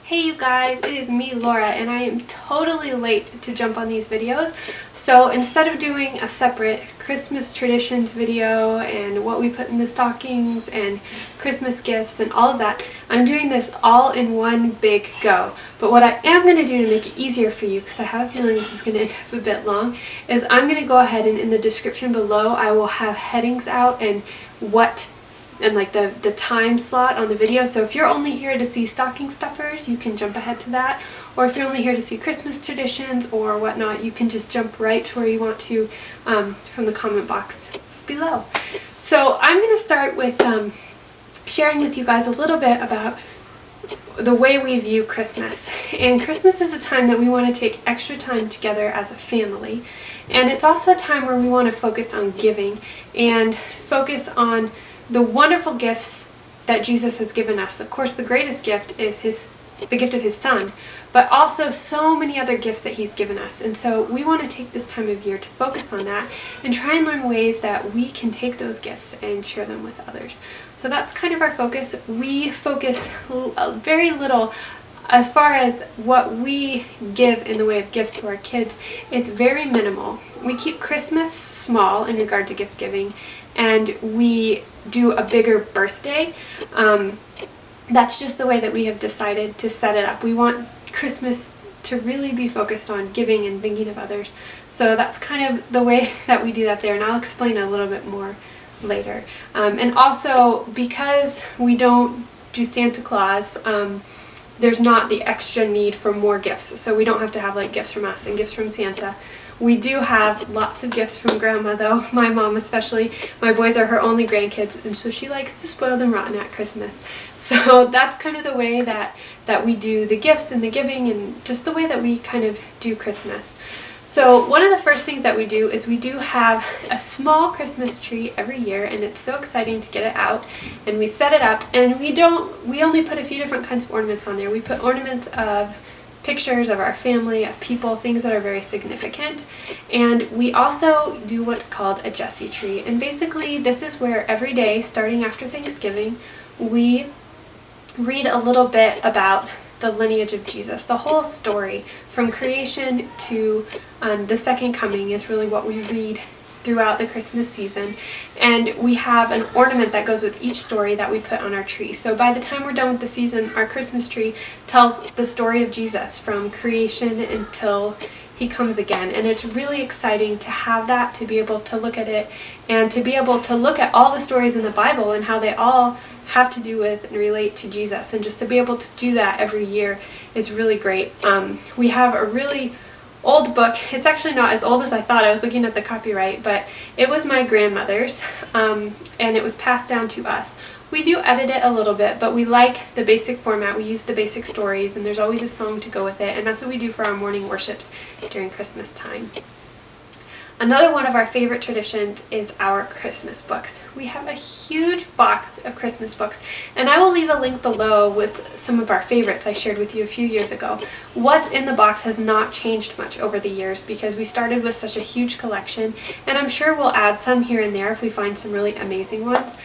Hey you guys, it is me, Laura, and I am totally late to jump on these videos. So instead of doing a separate Christmas traditions video and what we put in the stockings and Christmas gifts and all of that, I'm doing this all in one big go. But what I am going to do to make it easier for you, because I have a feeling this is going to end up a bit long, is I'm going to go ahead and in the description below I will have headings out and like the time slot on the video. So if you're only here to see stocking stuffers, you can jump ahead to that. Or if you're only here to see Christmas traditions or whatnot, you can just jump right to where you want to from the comment box below. So I'm going to start with sharing with you guys a little bit about the way we view Christmas. And Christmas is a time that we want to take extra time together as a family. And it's also a time where we want to focus on giving and focus on the wonderful gifts that Jesus has given us. Of course, the greatest gift is the gift of His Son, but also so many other gifts that He's given us. And so we want to take this time of year to focus on that and try and learn ways that we can take those gifts and share them with others. So that's kind of our focus. We focus very little as far as what we give in the way of gifts to our kids. It's very minimal. We keep Christmas small in regard to gift giving, and we do a bigger birthday. That's just the way that we have decided to set it up. We want Christmas to really be focused on giving and thinking of others. So that's kind of the way that we do that there, and I'll explain a little bit more later. And also, because we don't do Santa Claus, there's not the extra need for more gifts. So we don't have to have like gifts from us and gifts from Santa. We do have lots of gifts from Grandma, though, my mom especially. My boys are her only grandkids, and so she likes to spoil them rotten at Christmas. So that's kind of the way that we do the gifts and the giving, and just the way that we kind of do Christmas. So one of the first things that we do is we do have a small Christmas tree every year, and it's so exciting to get it out, and we set it up, and we only put a few different kinds of ornaments on there. We put ornaments of pictures of our family, of people, things that are very significant. And we also do what's called a Jesse tree. And basically this is where every day, starting after Thanksgiving, we read a little bit about the lineage of Jesus. The whole story from creation to the second coming is really what we read throughout the Christmas season, and we have an ornament that goes with each story that we put on our tree. So by the time we're done with the season, our Christmas tree tells the story of Jesus from creation until He comes again. And it's really exciting to have that, to be able to look at it and to be able to look at all the stories in the Bible and how they all have to do with and relate to Jesus. And just to be able to do that every year is really great. We have a really old book. It's actually not as old as I thought. I was looking at the copyright, but it was my grandmother's, and it was passed down to us. We do edit it a little bit, but we like the basic format. We use the basic stories, and there's always a song to go with it, and that's what we do for our morning worships during Christmas time. Another one of our favorite traditions is our Christmas books. We have a huge box of Christmas books, and I will leave a link below with some of our favorites I shared with you a few years ago. What's in the box has not changed much over the years because we started with such a huge collection, and I'm sure we'll add some here and there if we find some really amazing ones.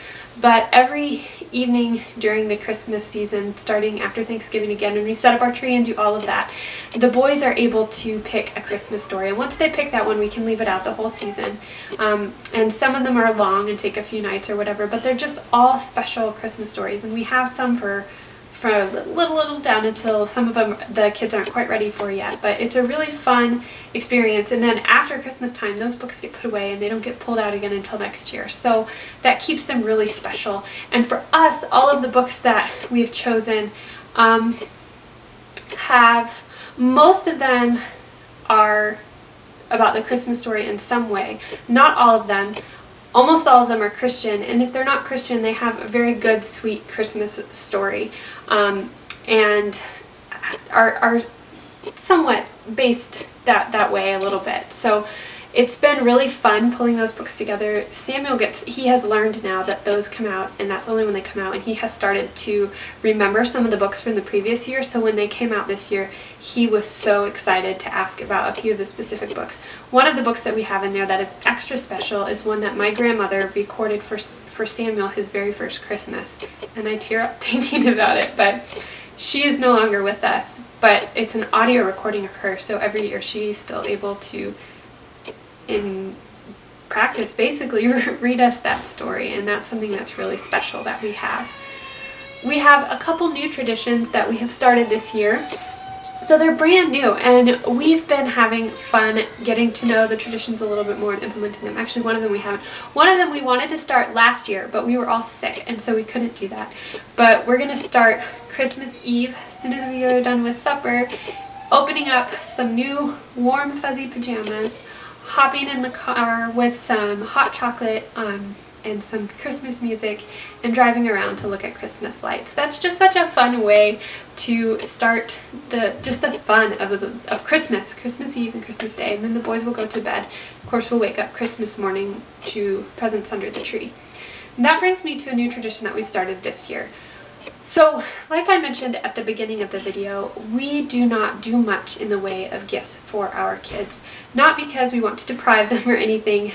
But every evening during the Christmas season, starting after Thanksgiving again, when we set up our tree and do all of that, the boys are able to pick a Christmas story. And once they pick that one, we can leave it out the whole season. And some of them are long and take a few nights or whatever, but they're just all special Christmas stories. And we have some for a little down until some of them the kids aren't quite ready for yet. But it's a really fun experience, and then after Christmas time those books get put away and they don't get pulled out again until next year, so that keeps them really special. And for us, all of the books that we've chosen have, most of them are about the Christmas story in some way. Not all of them. Almost all of them are Christian, and if they're not Christian, they have a very good, sweet Christmas story, and are somewhat based that way a little bit. So it's been really fun pulling those books together. Samuel he has learned now that those come out, and that's only when they come out, and he has started to remember some of the books from the previous year. So when they came out this year, he was so excited to ask about a few of the specific books. One of the books that we have in there that is extra special is one that my grandmother recorded for Samuel his very first Christmas, and I tear up thinking about it. But She is no longer with us, but it's an audio recording of her, so every year she's still able to, in practice, basically read us that story, and that's something that's really special that we have. We have a couple new traditions that we have started this year. So they're brand new, and we've been having fun getting to know the traditions a little bit more and implementing them. Actually, one of them we haven't. One of them we wanted to start last year, but we were all sick, and so we couldn't do that. But we're going to start Christmas Eve as soon as we are done with supper, opening up some new warm fuzzy pajamas, hopping in the car with some hot chocolate and some Christmas music, and driving around to look at Christmas lights. That's just such a fun way to start the fun of Christmas Eve and Christmas Day, and then the boys will go to bed. Of course, we'll wake up Christmas morning to presents under the tree. And that brings me to a new tradition that we started this year. So, like I mentioned at the beginning of the video, we do not do much in the way of gifts for our kids. Not because we want to deprive them or anything.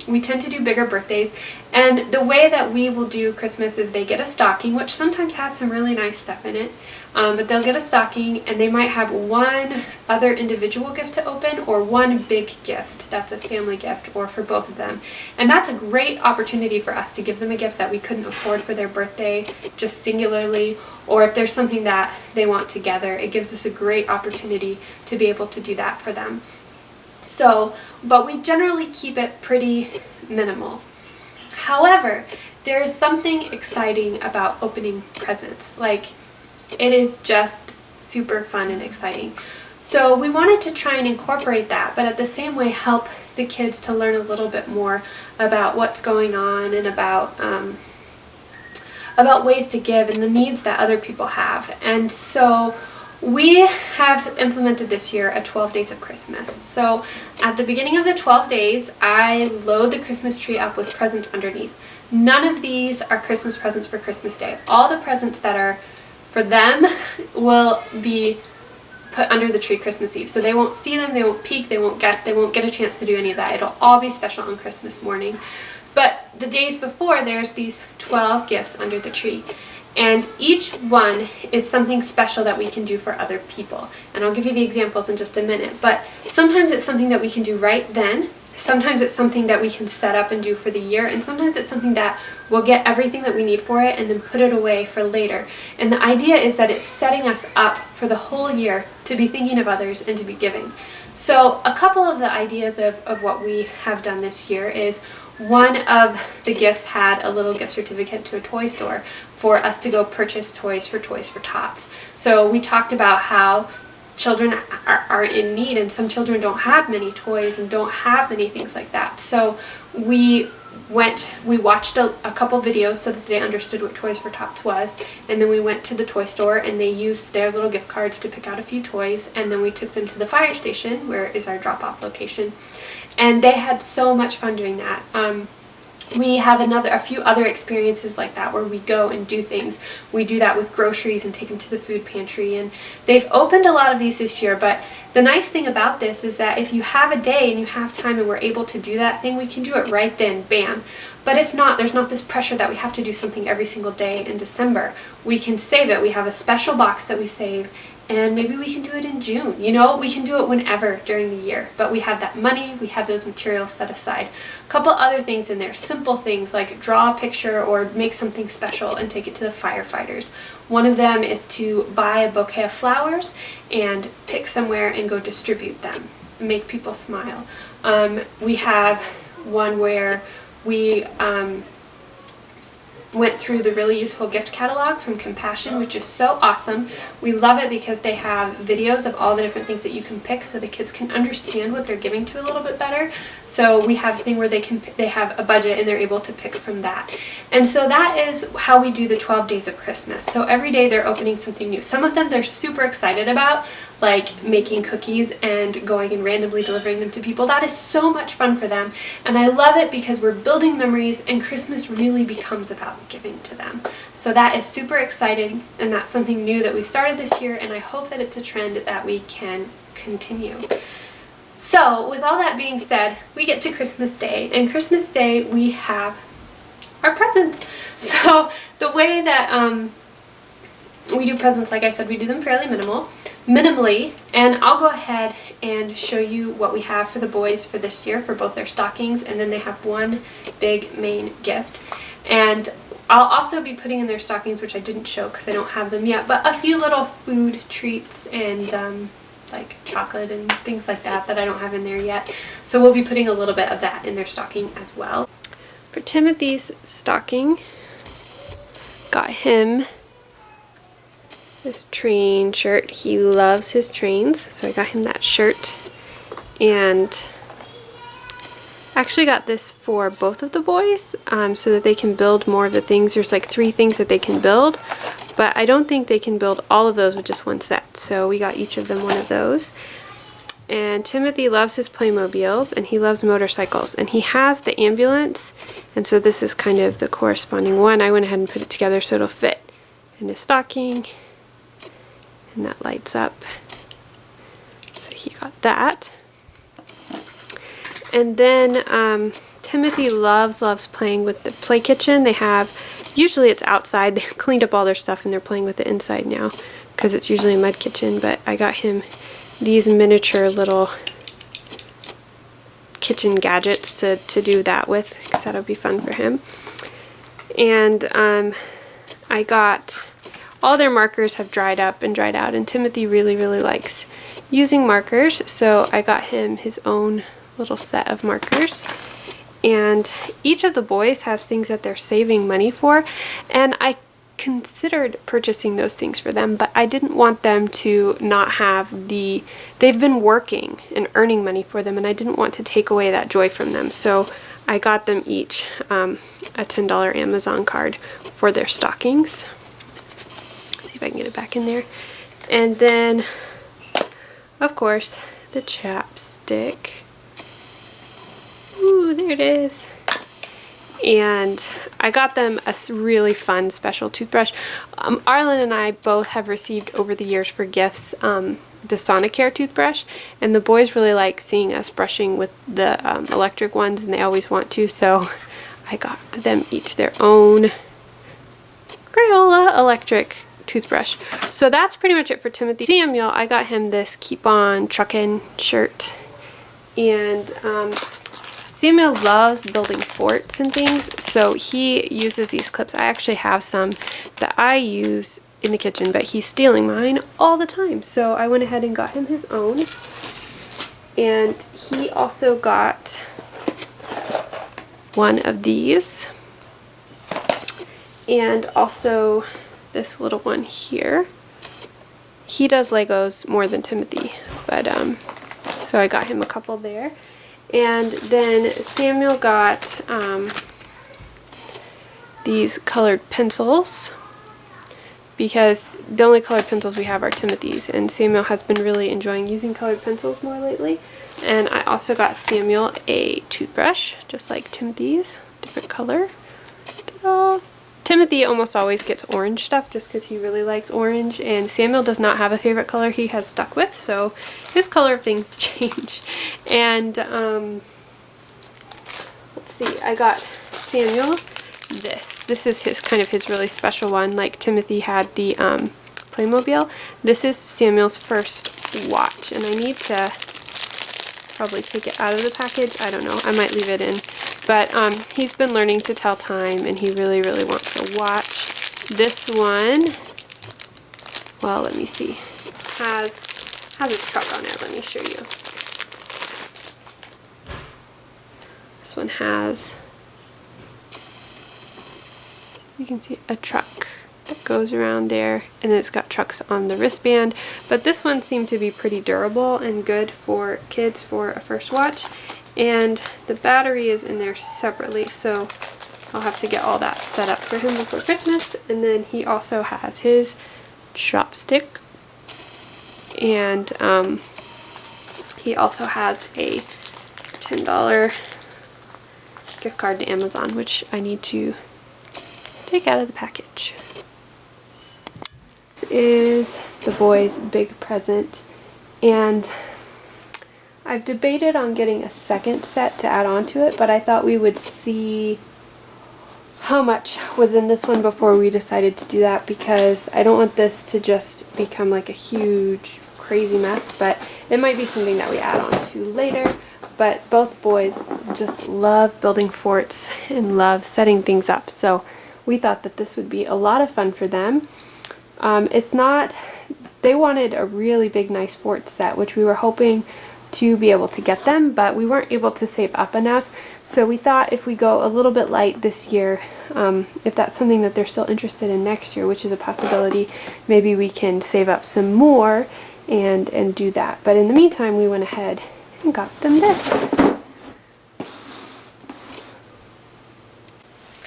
We tend to do bigger birthdays, and the way that we will do Christmas is they get a stocking, which sometimes has some really nice stuff in it, but they'll get a stocking, and they might have one other individual gift to open or one big gift. That's a family gift, or for both of them. And that's a great opportunity for us to give them a gift that we couldn't afford for their birthday, just singularly, or if there's something that they want together, it gives us a great opportunity to be able to do that for them. So, but we generally keep it pretty minimal. However, there is something exciting about opening presents. Like, it is just super fun and exciting. So we wanted to try and incorporate that, but at the same way help the kids to learn a little bit more about what's going on and about ways to give and the needs that other people have. And so we have implemented this year a 12 days of Christmas. So at the beginning of the 12 days, I load the Christmas tree up with presents underneath. None of these are Christmas presents for Christmas Day. All the presents that are for them will be put under the tree Christmas Eve. So they won't see them, they won't peek, they won't guess, they won't get a chance to do any of that. It'll all be special on Christmas morning. But the days before, there's these 12 gifts under the tree. And each one is something special that we can do for other people. And I'll give you the examples in just a minute. But sometimes it's something that we can do right then. Sometimes it's something that we can set up and do for the year. And sometimes it's something that we'll get everything that we need for it and then put it away for later. And the idea is that it's setting us up for the whole year to be thinking of others and to be giving. So a couple of the ideas of what we have done this year is, one of the gifts had a little gift certificate to a toy store for us to go purchase toys for Tots. So we talked about how children are in need, and some children don't have many toys and don't have many things like that. So we watched a couple videos so that they understood what Toys for Tots was, and then we went to the toy store and they used their little gift cards to pick out a few toys, and then we took them to the fire station, where is our drop-off location, and they had so much fun doing that. We have a few other experiences like that where we go and do things. We do that with groceries and take them to the food pantry, and they've opened a lot of these this year. But the nice thing about this is that if you have a day and you have time and we're able to do that thing, we can do it right then, bam. But if not, there's not this pressure that we have to do something every single day in December. We can save it. We have a special box that we save, and maybe we can do it in June. You know, we can do it whenever during the year. But we have that money, we have those materials set aside. A couple other things in there, simple things like draw a picture or make something special and take it to the firefighters. One of them is to buy a bouquet of flowers and pick somewhere and go distribute them, make people smile. We have one where we went through the really useful gift catalog from Compassion, which is so awesome. We love it because they have videos of all the different things that you can pick so the kids can understand what they're giving to a little bit better. So we have a thing where they have a budget and they're able to pick from that. And so that is how we do the 12 days of Christmas. So every day they're opening something new. Some of them they're super excited about, like making cookies and going and randomly delivering them to people. That is so much fun for them, and I love it because we're building memories, and Christmas really becomes about giving to them. So that is super exciting, and that's something new that we started this year, and I hope that it's a trend that we can continue. So with all that being said, we get to Christmas Day, and Christmas Day we have our presents. So the way that we do presents, like I said, we do them fairly minimally, and I'll go ahead and show you what we have for the boys for this year for both their stockings, and then they have one big main gift. And I'll also be putting in their stockings, which I didn't show because I don't have them yet, but a few little food treats and like chocolate and things like that that I don't have in there yet. So we'll be putting a little bit of that in their stocking as well. For Timothy's stocking, got him this train shirt. He loves his trains, so I got him that shirt. And actually got this for both of the boys so that they can build more of the things. There's like 3 things that they can build, but I don't think they can build all of those with just one set. So we got each of them one of those. And Timothy loves his Playmobiles and he loves motorcycles, and he has the ambulance, and so this is kind of the corresponding one. I went ahead and put it together so it'll fit in his stocking, and that lights up. So he got that. And then Timothy loves playing with the play kitchen. They have, usually it's outside, they've cleaned up all their stuff and they're playing with it inside now because it's usually a mud kitchen, but I got him these miniature little kitchen gadgets to do that with, because that'll be fun for him. And I got, all their markers have dried up and dried out, and Timothy really likes using markers, so I got him his own little set of markers. And each of the boys has things that they're saving money for, and I considered purchasing those things for them, but I didn't want them to not have the, they've been working and earning money for them, and I didn't want to take away that joy from them. So I got them each a $10 Amazon card for their stockings. Let's see if I can get it back in there. And then, of course, the chapstick. Ooh, there it is. And I got them a really fun special toothbrush. Arlen and I both have received over the years for gifts the Sonicare toothbrush, and the boys really like seeing us brushing with the electric ones, and they always want to, so I got them each their own Crayola electric toothbrush. So that's pretty much it for Timothy. Samuel, I got him this Keep On Truckin' shirt, and Samuel loves building forts and things, so he uses these clips. I actually have some that I use in the kitchen, but he's stealing mine all the time. So I went ahead and got him his own. And he also got one of these. And also this little one here. He does Legos more than Timothy, but so I got him a couple there. And then Samuel got these colored pencils, because the only colored pencils we have are Timothy's, and Samuel has been really enjoying using colored pencils more lately. And I also got Samuel a toothbrush, just like Timothy's, different color. Ta-da! Timothy almost always gets orange stuff just because he really likes orange, and Samuel does not have a favorite color he has stuck with, so his color of things change. And let's see, I got Samuel this. This is his kind of his really special one. Like Timothy had the Playmobil. This is Samuel's first watch, and I need to probably take it out of the package. I don't know. I might leave it in. But he's been learning to tell time, and he really wants a watch. This one, well, let me see, has a truck on it. Let me show you. This one has, you can see a truck that goes around there, and then it's got trucks on the wristband. But this one seemed to be pretty durable and good for kids for a first watch. And the battery is in there separately, so I'll have to get all that set up for him before Christmas. And then he also has his chopstick, and he also has a $10 gift card to Amazon, which I need to take out of the package. This is the boys' big present, and I've debated on getting a second set to add on to it, but I thought we would see how much was in this one before we decided to do that, because I don't want this to just become like a huge crazy mess, but it might be something that we add on to later. But both boys just love building forts and love setting things up, so we thought that this would be a lot of fun for them. They wanted a really big nice fort set, which we were hoping to be able to get them, but we weren't able to save up enough. So we thought if we go a little bit light this year, if that's something that they're still interested in next year, which is a possibility, maybe we can save up some more and do that. But in the meantime, we went ahead and got them this.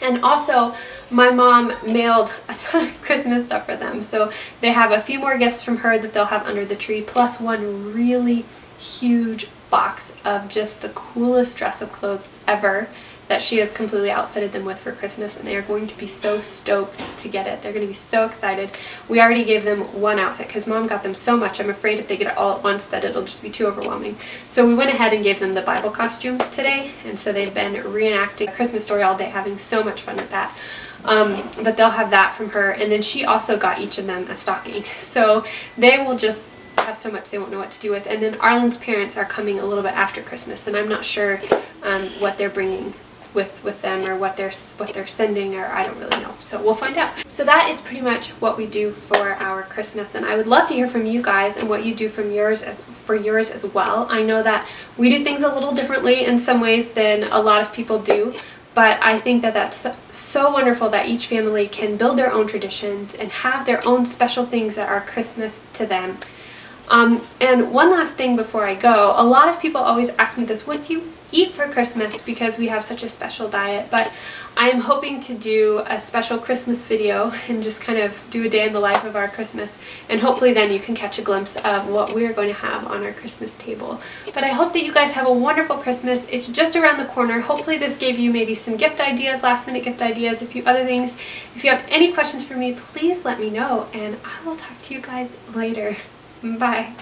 And also, my mom mailed a ton of Christmas stuff for them, so they have a few more gifts from her that they'll have under the tree, plus one really huge box of just the coolest dress-up clothes ever that she has completely outfitted them with for Christmas, and they are going to be so stoked to get it. They're going to be so excited. We already gave them one outfit because Mom got them so much. I'm afraid if they get it all at once that it'll just be too overwhelming. So we went ahead and gave them the Bible costumes today, and so they've been reenacting a Christmas story all day, having so much fun with that. But they'll have that from her, and then she also got each of them a stocking. So they will just have so much they won't know what to do with. And then Arlen's parents are coming a little bit after Christmas, and I'm not sure what they're bringing with them, or what they're sending, or I don't really know. So we'll find out. So that is pretty much what we do for our Christmas, and I would love to hear from you guys and what you do from yours as well. I know that we do things a little differently in some ways than a lot of people do, but I think that that's so wonderful that each family can build their own traditions and have their own special things that are Christmas to them. And one last thing before I go, a lot of people always ask me this: what do you eat for Christmas? Because we have such a special diet. But I am hoping to do a special Christmas video and just kind of do a day in the life of our Christmas, and hopefully then you can catch a glimpse of what we're going to have on our Christmas table. But I hope that you guys have a wonderful Christmas. It's just around the corner. Hopefully this gave you maybe some gift ideas, last minute gift ideas, a few other things. If you have any questions for me, please let me know, and I will talk to you guys later. Bye.